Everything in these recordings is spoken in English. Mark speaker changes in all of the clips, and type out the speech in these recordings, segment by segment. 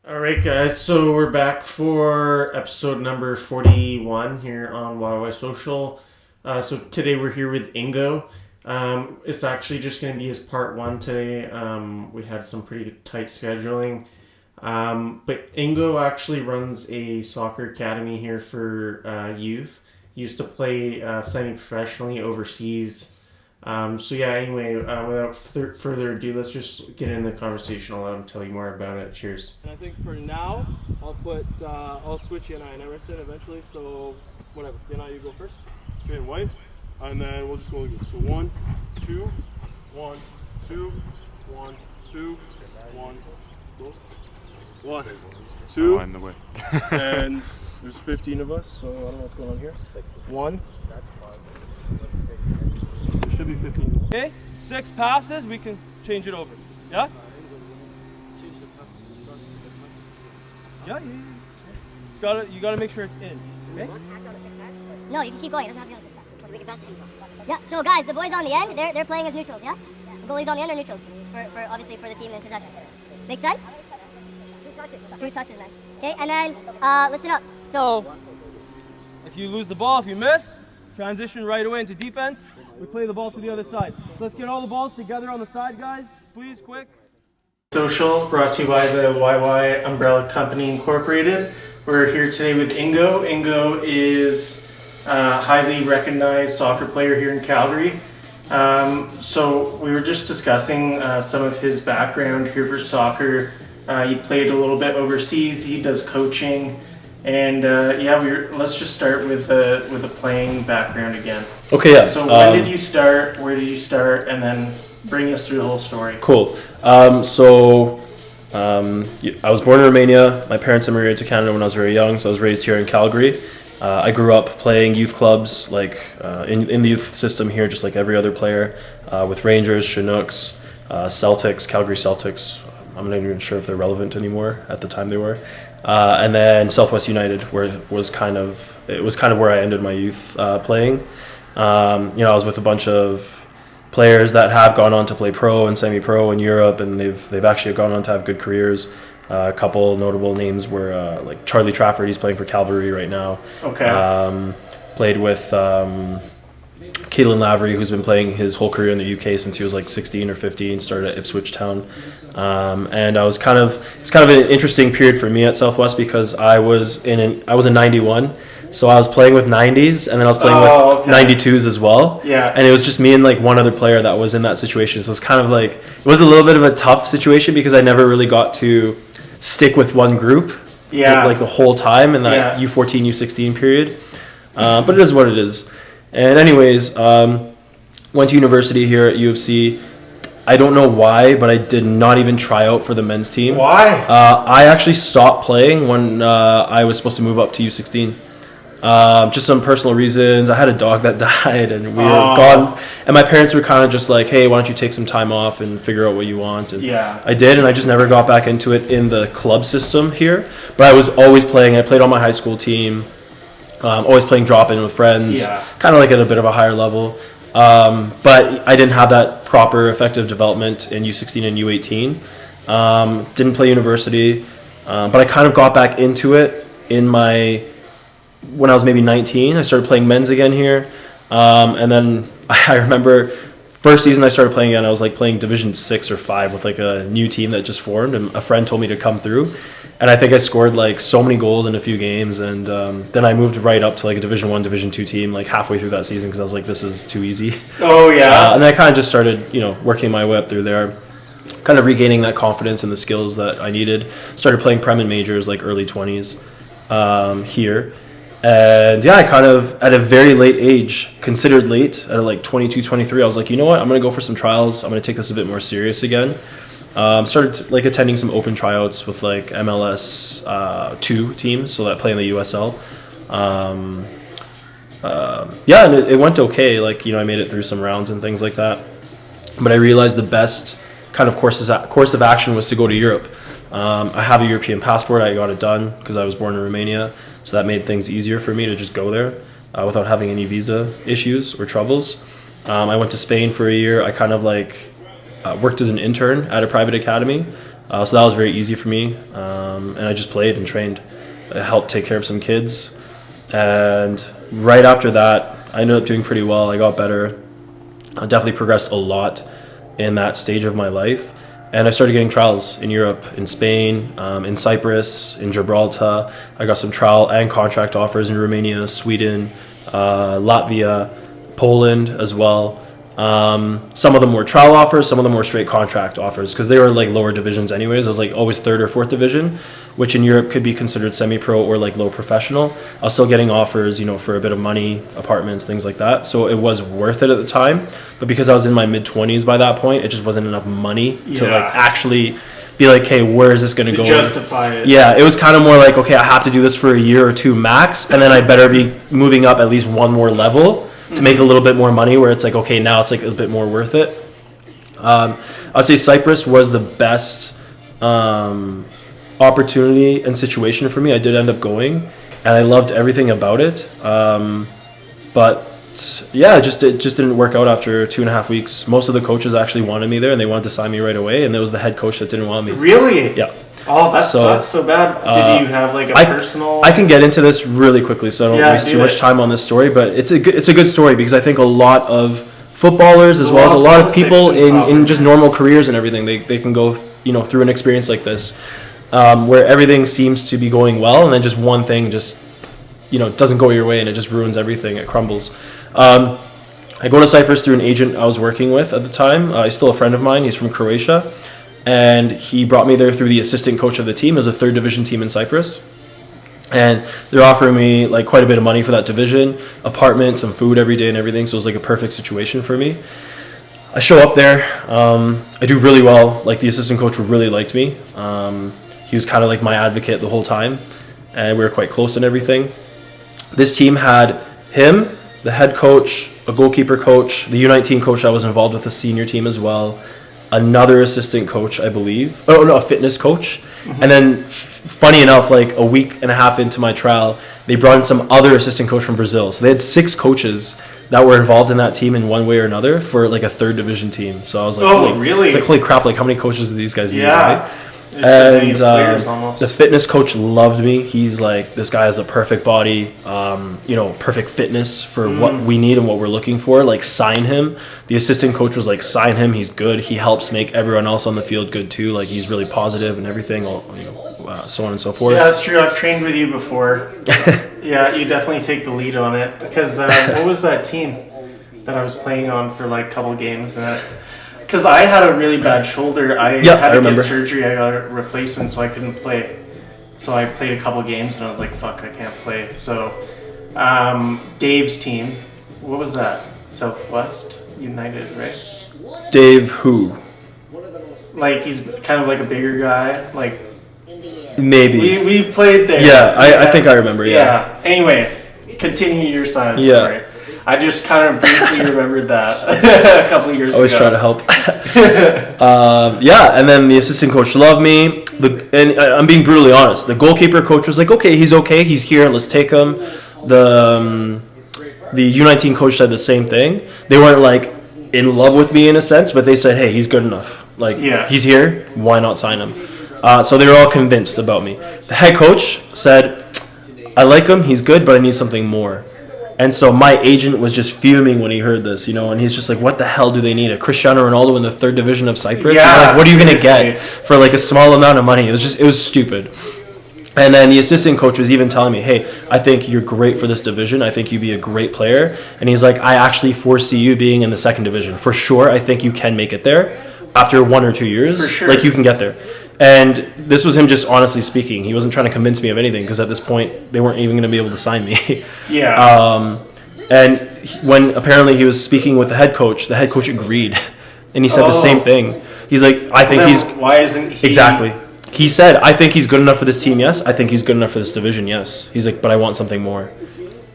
Speaker 1: All right, guys. So we're back for episode number 41 here on YY Social. So today we're here with Ingo. It's actually just going to be his part one today. We had some pretty tight scheduling. But Ingo actually runs a soccer academy here for youth. He used to play semi-professionally overseas. Anyway, without further ado, let's just get into the conversation. I'll let him tell you more about it. Cheers.
Speaker 2: And I think for now, I'll switch you and I and Emerson eventually. So whatever, you and I, you go first. Okay, white, and then we'll just go like this. So 1, 2, 1, 2, 1, 2, 1, go. 1, 2.
Speaker 3: Oh, I'm the way.
Speaker 2: And there's 15 of us, so I don't know what's going on here. 1. There should be 15. Okay, 6 passes, we can change it over. Yeah? Yeah. It's you gotta make sure it's in. Okay?
Speaker 4: No, you can keep going. It doesn't have to be on 6 passes. So we can pass the neutral. Yeah, so guys, the boys on the end, they're playing as neutrals, yeah? The goalies on the end are neutrals, for obviously for the team in possession. Make sense? 2 touches, man. Okay, and then, listen up.
Speaker 2: So, if you lose the ball, if you miss, transition right away into defense. We play the ball to the other side. So let's get all the balls together on the side, guys. Please, quick.
Speaker 1: Social brought to you by the YY Umbrella Company Incorporated. We're here today with Ingo. Ingo is a highly recognized soccer player here in Calgary. So we were just discussing some of his background here for soccer. He played a little bit overseas. He does coaching. And let's just start with the playing background again.
Speaker 5: Okay, yeah.
Speaker 1: So when did you start? Where did you start? And then bring us through the whole story.
Speaker 5: Cool. I was born in Romania. My parents immigrated to Canada when I was very young, so I was raised here in Calgary. I grew up playing youth clubs, like in the youth system here, just like every other player, with Rangers, Chinooks, Celtics, Calgary Celtics. I'm not even sure if they're relevant anymore. At the time they were. And then Southwest United, where it was kind of where I ended my youth playing. I was with a bunch of players that have gone on to play pro and semi-pro in Europe, and they've actually gone on to have good careers. A couple notable names were like Charlie Trafford. He's playing for Calgary right now.
Speaker 1: Okay.
Speaker 5: Played with Caitlin Lavery, who's been playing his whole career in the UK since he was like 16 or 15, started at Ipswich Town. And it's kind of an interesting period for me at Southwest because I was in 91, so I was playing with 90s, and then I was playing with 92s as well.
Speaker 1: Yeah.
Speaker 5: And it was just me and like one other player that was in that situation. So it's kind of like, it was a little bit of a tough situation because I never really got to stick with one group.
Speaker 1: Yeah.
Speaker 5: Like the whole time in that U14, U16 period. But it is what it is. And anyways, went to university here at U of C. I don't know why, but I did not even try out for the men's team.
Speaker 1: Why?
Speaker 5: I actually stopped playing when I was supposed to move up to U16. Just some personal reasons. I had a dog that died, and we were gone. And my parents were kind of just like, hey, why don't you take some time off and figure out what you want? And I did, and I just never got back into it in the club system here. But I was always playing. I played on my high school team. Always playing drop-in with friends, kind of like at a bit of a higher level. But I didn't have that proper effective development in U16 and U18. Didn't play university, but I kind of got back into it when I was maybe 19. I started playing men's again here. And then I remember first season I started playing again, I was like playing Division 6 or 5 with like a new team that just formed, and a friend told me to come through. And I think I scored like so many goals in a few games, and then I moved right up to like a Division 1, Division 2 team like halfway through that season because I was like, this is too easy.
Speaker 1: Oh yeah.
Speaker 5: And then I kind of just started, working my way up through there, kind of regaining that confidence and the skills that I needed. Started playing Prem and majors like early 20s here. And I kind of at a very late age, considered late at like 22, 23, I was like, you know what, I'm going to go for some trials. I'm going to take this a bit more serious again. Started like attending some open tryouts with like MLS 2 teams, so that play in the USL. And it went okay. Like, I made it through some rounds and things like that. But I realized the best kind of course of action was to go to Europe. I have a European passport. I got it done because I was born in Romania, so that made things easier for me to just go there without having any visa issues or troubles. I went to Spain for a year. I kind of like worked as an intern at a private academy. So that was very easy for me, and I just played and trained. I helped take care of some kids, and right after that, I ended up doing pretty well. I got better. I definitely progressed a lot in that stage of my life, and I started getting trials in Europe, in Spain, in Cyprus, in Gibraltar. I got some trial and contract offers in Romania, Sweden, Latvia, Poland as well. Some of them were trial offers, some of them were straight contract offers, because they were like lower divisions anyways. I was like always third or fourth division, which in Europe could be considered semi-pro or like low professional. I was still getting offers, for a bit of money, apartments, things like that. So it was worth it at the time. But because I was in my mid-20s by that point, it just wasn't enough money to like actually be like, hey, where is this going to go?
Speaker 1: Justify it.
Speaker 5: Yeah, it was kind of more like, okay, I have to do this for a year or two max, and then I better be moving up at least one more level to make a little bit more money, where it's like, okay, now it's like a bit more worth it. I'd say Cyprus was the best opportunity and situation for me. I did end up going, and I loved everything about it. But yeah, it just didn't work out after 2.5 weeks. Most of the coaches actually wanted me there, and they wanted to sign me right away, and it was the head coach that didn't want me.
Speaker 1: Really?
Speaker 5: Yeah.
Speaker 1: Oh, that sucks so bad. Did you have like a personal?
Speaker 5: I can get into this really quickly, so I don't waste too much time on this story. But it's a good story, because I think a lot of footballers, as well as a lot of people in just normal careers and everything, they can go through an experience like this, where everything seems to be going well, and then just one thing just doesn't go your way, and it just ruins everything. It crumbles. I go to Cyprus through an agent I was working with at the time. He's still a friend of mine. He's from Croatia. And he brought me there through the assistant coach of the team. It was a third division team in Cyprus. And they're offering me like quite a bit of money for that division, apartment, some food every day and everything. So it was like a perfect situation for me. I show up there. I do really well. Like the assistant coach really liked me. He was kind of like my advocate the whole time. And we were quite close and everything. This team had him, the head coach, a goalkeeper coach, the U19 coach that was involved with the senior team as well, another assistant coach, I believe. Oh, no, a fitness coach. Mm-hmm. And then, funny enough, like a week and a half into my trial, they brought in some other assistant coach from Brazil. So they had 6 coaches that were involved in that team in one way or another for like a third division team. So I was like,
Speaker 1: really?
Speaker 5: It's like, holy crap, like how many coaches do these guys need,
Speaker 1: yeah.
Speaker 5: right? And the fitness coach loved me. He's like, this guy has the perfect body, perfect fitness for what we need and what we're looking for. Like, sign him. The assistant coach was like, sign him. He's good. He helps make everyone else on the field good too. Like, he's really positive and everything. So on and so forth.
Speaker 1: Yeah, that's true. I've trained with you before. Yeah, you definitely take the lead on it. Because what was that team that I was playing on for like a couple games? Because I had a really bad shoulder. I had to get surgery. I got a replacement, so I couldn't play. So I played a couple games, and I was like, fuck, I can't play. So Dave's team, what was that? Southwest United, right?
Speaker 5: Dave who?
Speaker 1: Like, he's kind of like a bigger guy. Like,
Speaker 5: maybe.
Speaker 1: We've played there.
Speaker 5: Yeah, I think I remember, yeah.
Speaker 1: Anyways, continue your science
Speaker 5: story.
Speaker 1: I just kind of briefly remembered that a couple of years ago.
Speaker 5: Always try to help. And then the assistant coach loved me. And I'm being brutally honest. The goalkeeper coach was like, okay, he's here, let's take him. The U19 coach said the same thing. They weren't like in love with me in a sense, but they said, hey, he's good enough. Like, he's here, why not sign him? So they were all convinced about me. The head coach said, I like him, he's good, but I need something more. And so my agent was just fuming when he heard this, and he's just like, what the hell do they need? A Cristiano Ronaldo in the third division of Cyprus?
Speaker 1: Yeah,
Speaker 5: what are you going to get for like a small amount of money? It was stupid. And then the assistant coach was even telling me, hey, I think you're great for this division. I think you'd be a great player. And he's like, I actually foresee you being in the second division. For sure, I think you can make it there after 1 or 2 years.
Speaker 1: For sure.
Speaker 5: Like, you can get there. And this was him just honestly speaking. He wasn't trying to convince me of anything, because at this point, they weren't even going to be able to sign me.
Speaker 1: Yeah.
Speaker 5: And when apparently he was speaking with the head coach agreed. And he said the same thing. He's like, I think
Speaker 1: why isn't he?
Speaker 5: Exactly. He said, I think he's good enough for this team, yes. I think he's good enough for this division, yes. He's like, but I want something more.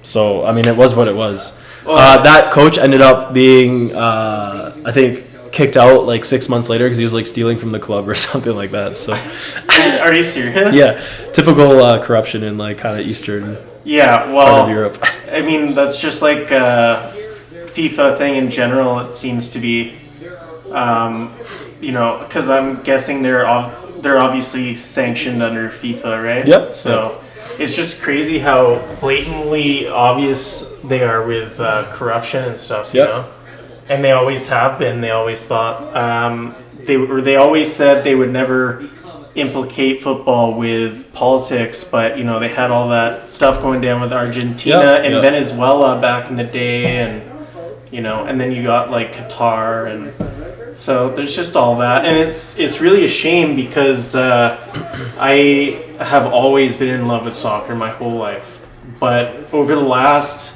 Speaker 5: So, I mean, it was what it was. That coach ended up being, I think, kicked out like 6 months later because he was like stealing from the club or something like that. So,
Speaker 1: are you serious?
Speaker 5: Yeah, typical corruption in like kind of eastern part of Europe.
Speaker 1: I mean, that's just like a FIFA thing in general. It seems to be, because I'm guessing they're they're obviously sanctioned under FIFA, right?
Speaker 5: Yep.
Speaker 1: So it's just crazy how blatantly obvious they are with corruption and stuff, you
Speaker 5: Yep.
Speaker 1: know? And they always have been. They always thought they always said they would never implicate football with politics, but you know they had all that stuff going down with Argentina and Venezuela back in the day, and you know, and then you got like Qatar, and so there's just all that, and it's really a shame because I have always been in love with soccer my whole life, but over the last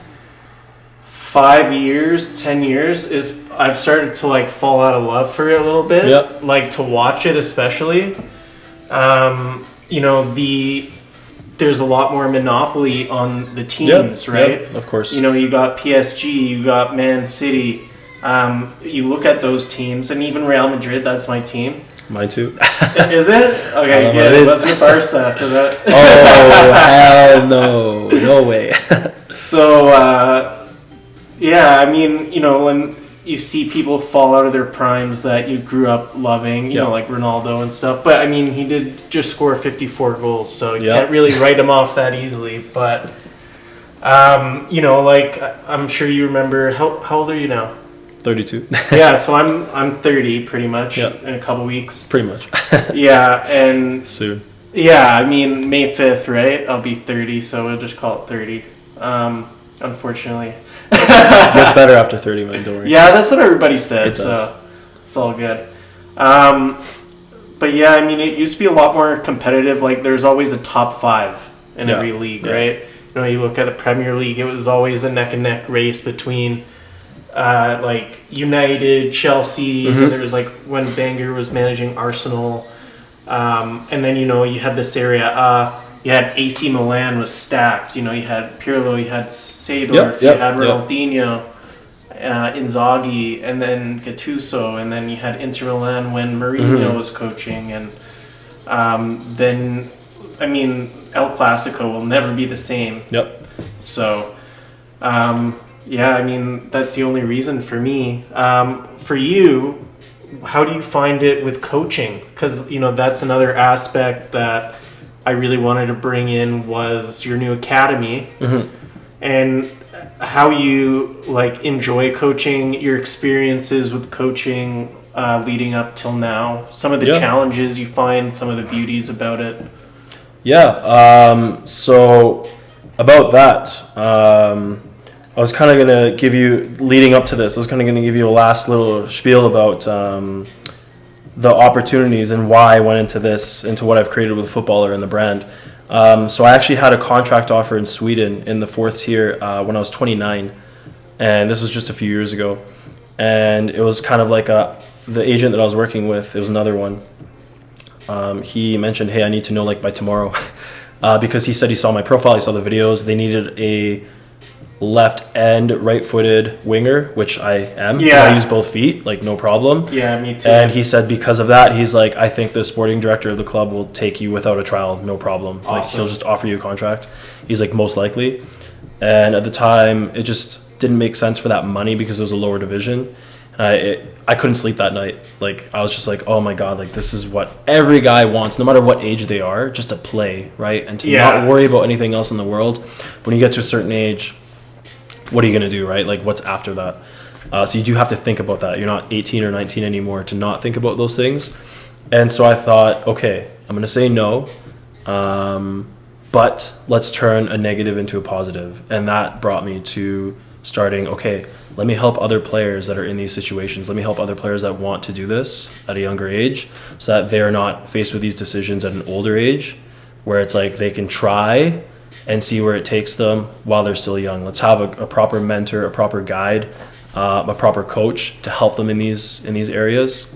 Speaker 1: 5 years, 10 years, I've started to like fall out of love for it a little bit.
Speaker 5: Yep.
Speaker 1: Like to watch it, especially. You know, there's a lot more monopoly on the teams, right?
Speaker 5: Yep, of course.
Speaker 1: You know, you got PSG, you got Man City. You look at those teams, and even Real Madrid. That's my team.
Speaker 5: Mine too.
Speaker 1: Is it? Okay, good. It wasn't Barca.
Speaker 5: Oh, hell no. No way.
Speaker 1: So, yeah, I mean, you know, when you see people fall out of their primes that you grew up loving, you know, like Ronaldo and stuff. But, I mean, he did just score 54 goals, so you can't really write him off that easily. But, you know, like, I'm sure you remember, how old are you now?
Speaker 5: 32.
Speaker 1: Yeah, so I'm 30 pretty much in a couple weeks.
Speaker 5: Pretty much.
Speaker 1: Yeah, and...
Speaker 5: Soon.
Speaker 1: Yeah, I mean, May 5th, right? I'll be 30, so we'll just call it 30. Unfortunately.
Speaker 5: Gets better after 30, man, don't worry.
Speaker 1: Yeah, that's what everybody says, so it's all good. But yeah, I mean, it used to be a lot more competitive. Like, there's always a top 5 in every league, right? You know, you look at the Premier League, it was always a neck-and-neck race between, like, United, Chelsea, and there was, like, when Wenger was managing Arsenal. And then, you know, you had this area... you had AC Milan was stacked. You know, you had Pirlo, you had Seedorf, you had Ronaldinho, Inzaghi, and then Gattuso, and then you had Inter Milan when Mourinho was coaching, and then, I mean, El Clasico will never be the same. Yep. So, yeah, I mean, that's the only reason for me. For you, how do you find it with coaching? Because, you know, that's another aspect that I really wanted to bring in was your new academy and how you like enjoy coaching, your experiences with coaching leading up till now, some of the challenges you find, some of the beauties about it.
Speaker 5: So about that, I was kind of going to give you, leading up to this, I was kind of going to give you a last little spiel about the opportunities and why I went into this, into what I've created with Footballr and the brand. So I actually had a contract offer in Sweden in the 4th tier when I was 29, and this was just a few years ago. And it was kind of like the agent that I was working with, it was another one. He mentioned, hey, I need to know like by tomorrow, because he said he saw my profile, he saw the videos, they needed a left and right-footed winger, which I am. I use both feet, like no problem.
Speaker 1: Yeah, me too.
Speaker 5: And he said because of that, he's like, I think the sporting director of the club will take you without a trial, no problem. Awesome. Like he'll just offer you a contract. He's like, most likely. And at the time, it just didn't make sense for that money because it was a lower division. And I couldn't sleep that night. Like I was just like, oh my god, like this is what every guy wants, no matter what age they are, just to play, right? And to not worry about anything else in the world. When you get to a certain age, what are you going to do, right? Like, what's after that? So you do have to think about that. You're not 18 or 19 anymore to not think about those things. And so I thought, okay, I'm going to say no, but let's turn a negative into a positive. And that brought me to starting, okay, let me help other players that are in these situations. Let me help other players that want to do this at a younger age so that they're not faced with these decisions at an older age where it's like they can try and see where it takes them while they're still young. Let's have a proper mentor, a proper guide, a proper coach to help them in these areas.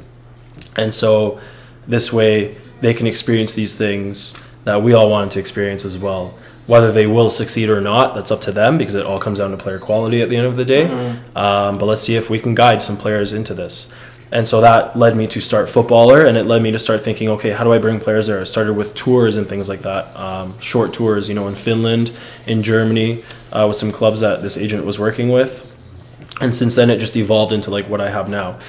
Speaker 5: And so this way they can experience these things that we all wanted to experience as well. Whether they will succeed or not, that's up to them because it all comes down to player quality at the end of the day. But let's see if we can guide some players into this. And so that led me to start Footballr, and it led me to start thinking, okay, how do I bring players there? I started with tours and things like that, short tours, you know, in Finland, in Germany, with some clubs that this agent was working with. And since then, it just evolved into like what I have now.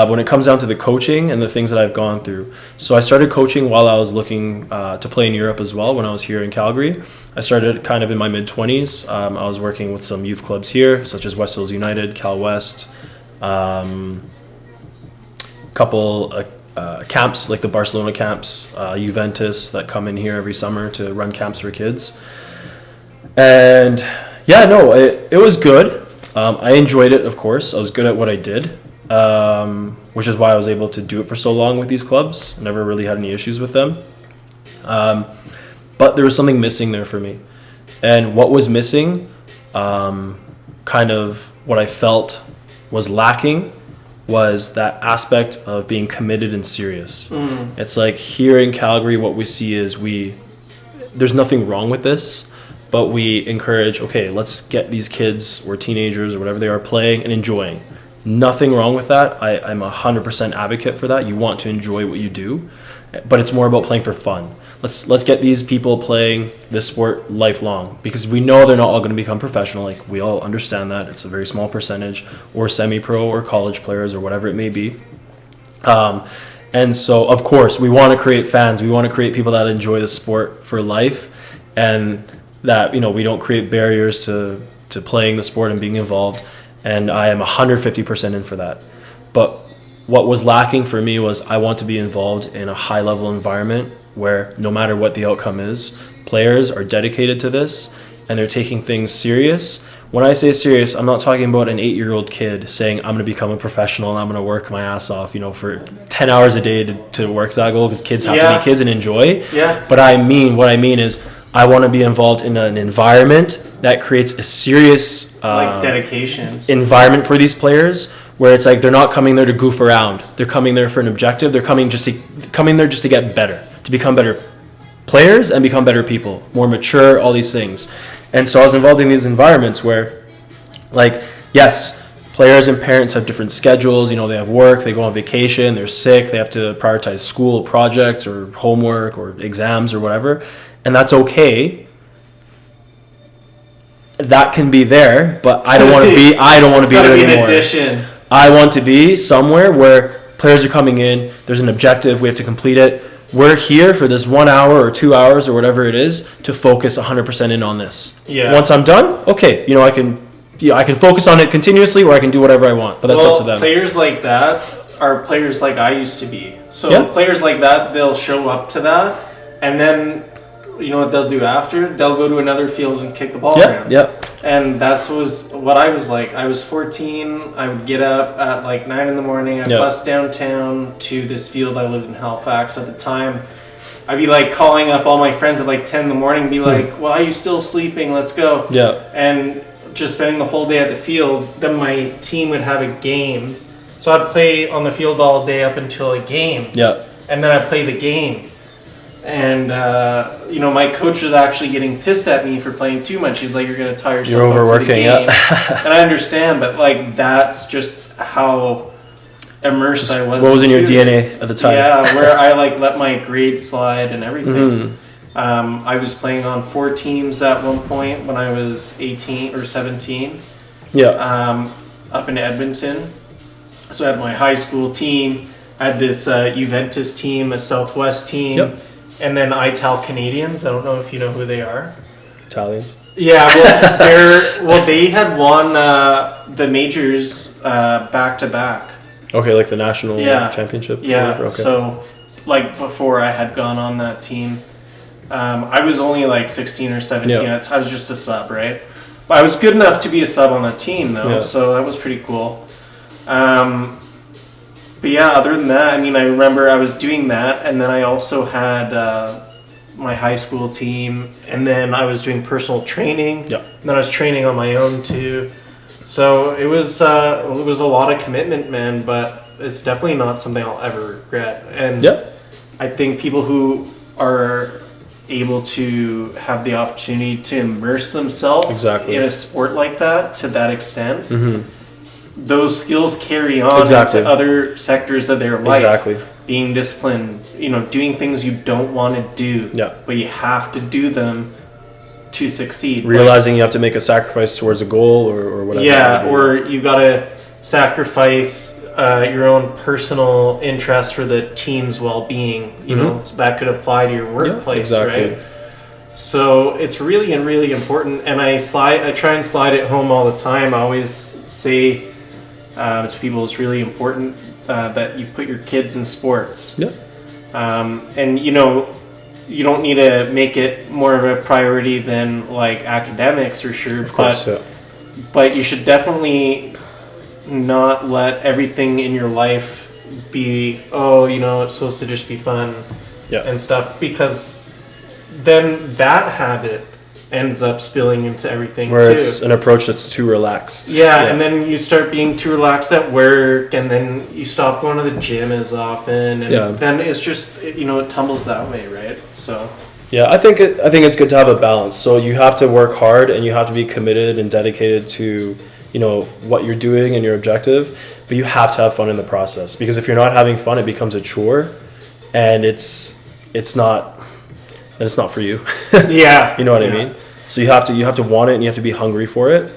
Speaker 5: when it comes down to the coaching and the things that I've gone through. So I started coaching while I was looking to play in Europe as well when I was here in Calgary. I started kind of in my mid-20s. I was working with some youth clubs here, such as West Hills United, Cal West, couple camps like the Barcelona camps, Juventus that come in here every summer to run camps for kids. And yeah, no, it was good. I enjoyed it, of course. I was good at what I did, which is why I was able to do it for so long with these clubs. Never really had any issues with them. But there was something missing there for me. And what was missing, kind of what I felt was lacking, was that aspect of being committed and serious. It's like here in Calgary, what we see is there's nothing wrong with this, but we encourage, okay, let's get these kids or teenagers or whatever they are playing and enjoying. Nothing wrong with that. I'm 100% advocate for that. You want to enjoy what you do, but it's more about playing for fun. Let's get these people playing this sport lifelong, because we know they're not all going to become professional. Like, we all understand that. It's a very small percentage, or semi-pro or college players or whatever it may be. And so, of course, we want to create fans. We want to create people that enjoy the sport for life, and that, we don't create barriers to playing the sport and being involved. And I am 150% in for that. But what was lacking for me was I want to be involved in a high-level environment where no matter what the outcome is, players are dedicated to this and they're taking things serious. When I say serious, I'm not talking about an 8-year-old kid saying, I'm going to become a professional and I'm going to work my ass off, for 10 hours a day to work that goal, because kids have to be kids and enjoy.
Speaker 1: Yeah.
Speaker 5: But what I mean is I want to be involved in an environment that creates a serious
Speaker 1: dedication
Speaker 5: environment for these players, where it's like they're not coming there to goof around. They're coming there for an objective. They're coming there just to get better, to become better players and become better people, more mature, all these things. And so I was involved in these environments where, yes, players and parents have different schedules. They have work, they go on vacation, they're sick, they have to prioritize school projects or homework or exams or whatever, and that's okay. That can be there, but I don't want to be. I don't want to be there anymore.
Speaker 1: Addition.
Speaker 5: I want to be somewhere where players are coming in. There's an objective. We have to complete it. We're here for this 1 hour or 2 hours or whatever it is to focus 100% in on this.
Speaker 1: Yeah.
Speaker 5: Once I'm done, okay, I can focus on it continuously, or I can do whatever I want. But that's up to them.
Speaker 1: Players like that are players like I used to be. So players like that, they'll show up to that, and then you know what they'll do after? They'll go to another field and kick the ball around.
Speaker 5: Yep.
Speaker 1: And was what I was like. I was 14. I would get up at 9 in the morning. I'd bus downtown to this field. I lived in Halifax at the time. I'd be calling up all my friends at 10 in the morning and be like, "Why are you still sleeping? Let's go."
Speaker 5: Yeah.
Speaker 1: And just spending the whole day at the field. Then my team would have a game. So I'd play on the field all day up until a game.
Speaker 5: Yeah.
Speaker 1: And then I'd play the game. And, my coach was actually getting pissed at me for playing too much. He's like, "You're going to tie yourself up for the game." And I understand, but, that's just how immersed I was.
Speaker 5: What was in your DNA at the time?
Speaker 1: Yeah, where I, let my grades slide and everything. I was playing on 4 teams at one point when I was 18 or 17.
Speaker 5: Yeah.
Speaker 1: Up in Edmonton. So I had my high school team. I had this Juventus team, a Southwest team.
Speaker 5: Yep.
Speaker 1: And then Ital Canadians. I don't know if you know who they are.
Speaker 5: Italians.
Speaker 1: Yeah, they had won the majors back to back.
Speaker 5: Okay, the national championship.
Speaker 1: Yeah.
Speaker 5: Okay.
Speaker 1: So, before I had gone on that team, I was only 16 or 17.
Speaker 5: Yeah.
Speaker 1: I was just a sub, right? But I was good enough to be a sub on that team, though. So that was pretty cool. But yeah, other than that, I remember I was doing that, and then I also had my high school team, and then I was doing personal training.
Speaker 5: Yeah.
Speaker 1: And then I was training on my own too. So it was a lot of commitment, man. But it's definitely not something I'll ever regret. And I think people who are able to have the opportunity to immerse themselves in a sport like that to that extent. Mm-hmm. Those skills carry on into other sectors of their life.
Speaker 5: Exactly.
Speaker 1: Being disciplined, doing things you don't want to do, but you have to do them to succeed.
Speaker 5: Realizing you have to make a sacrifice towards a goal or whatever.
Speaker 1: Yeah, or you got to sacrifice your own personal interest for the team's well-being. You know, so that could apply to your workplace, right? So it's really important, and I try and slide it home all the time. I always say to people, it's really important that you put your kids in sports.
Speaker 5: Yeah.
Speaker 1: And you know, you don't need to make it more of a priority than like academics for sure.
Speaker 5: Of course,
Speaker 1: but you should definitely not let everything in your life be, oh, you know, it's supposed to just be fun and stuff, because then that habit ends up spilling into everything
Speaker 5: where
Speaker 1: too.
Speaker 5: it's an approach that's too relaxed.
Speaker 1: Yeah, and then you start being too relaxed at work, and then you stop going to the gym as often, and then it's just, you know, it tumbles that way, right? So
Speaker 5: yeah, I think it's good to have a balance. So you have to work hard, and you have to be committed and dedicated to, you know, what you're doing and your objective, but you have to have fun in the process, because if you're not having fun, it becomes a chore, and it's not for you.
Speaker 1: Yeah,
Speaker 5: you know what I mean? So you have to want it, and you have to be hungry for it,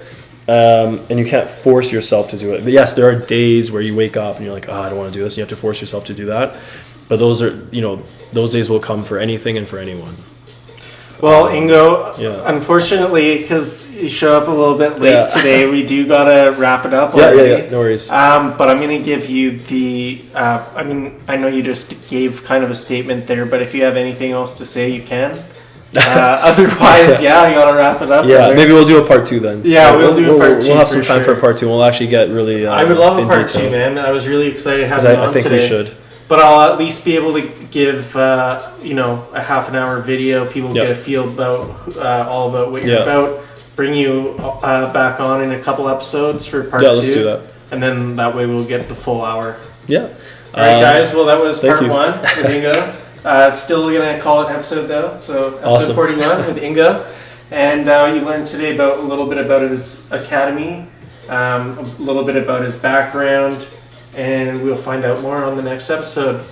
Speaker 5: and you can't force yourself to do it. But yes, there are days where you wake up and you're like, oh, I don't want to do this, and you have to force yourself to do that. But those days will come for anything and for anyone.
Speaker 1: Well, Ingo, unfortunately, because you show up a little bit late today, we do gotta wrap it up already.
Speaker 5: Yeah, no worries.
Speaker 1: But I'm gonna give you the. I know you just gave kind of a statement there, but if you have anything else to say, you can. Otherwise, you gotta wrap it up.
Speaker 5: Yeah, maybe we'll do a part 2 then.
Speaker 1: Yeah, we'll do a part 2.
Speaker 5: We'll have some time for a part 2. We'll actually get really.
Speaker 1: I would love a part 2, man. I was really excited having you on today.
Speaker 5: I think we should.
Speaker 1: But I'll at least be able to give a half an hour video. People get a feel about all about what you're about. Bring you back on in a couple episodes for part 2.
Speaker 5: Yeah, let's do that.
Speaker 1: And then that way we'll get the full hour.
Speaker 5: Yeah.
Speaker 1: All right, guys. Well, that was part 1
Speaker 5: you.
Speaker 1: with Ingo. Still gonna call it an episode though. So episode 41 with Ingo, and you learned today about a little bit about his academy, a little bit about his background. And we'll find out more on the next episode.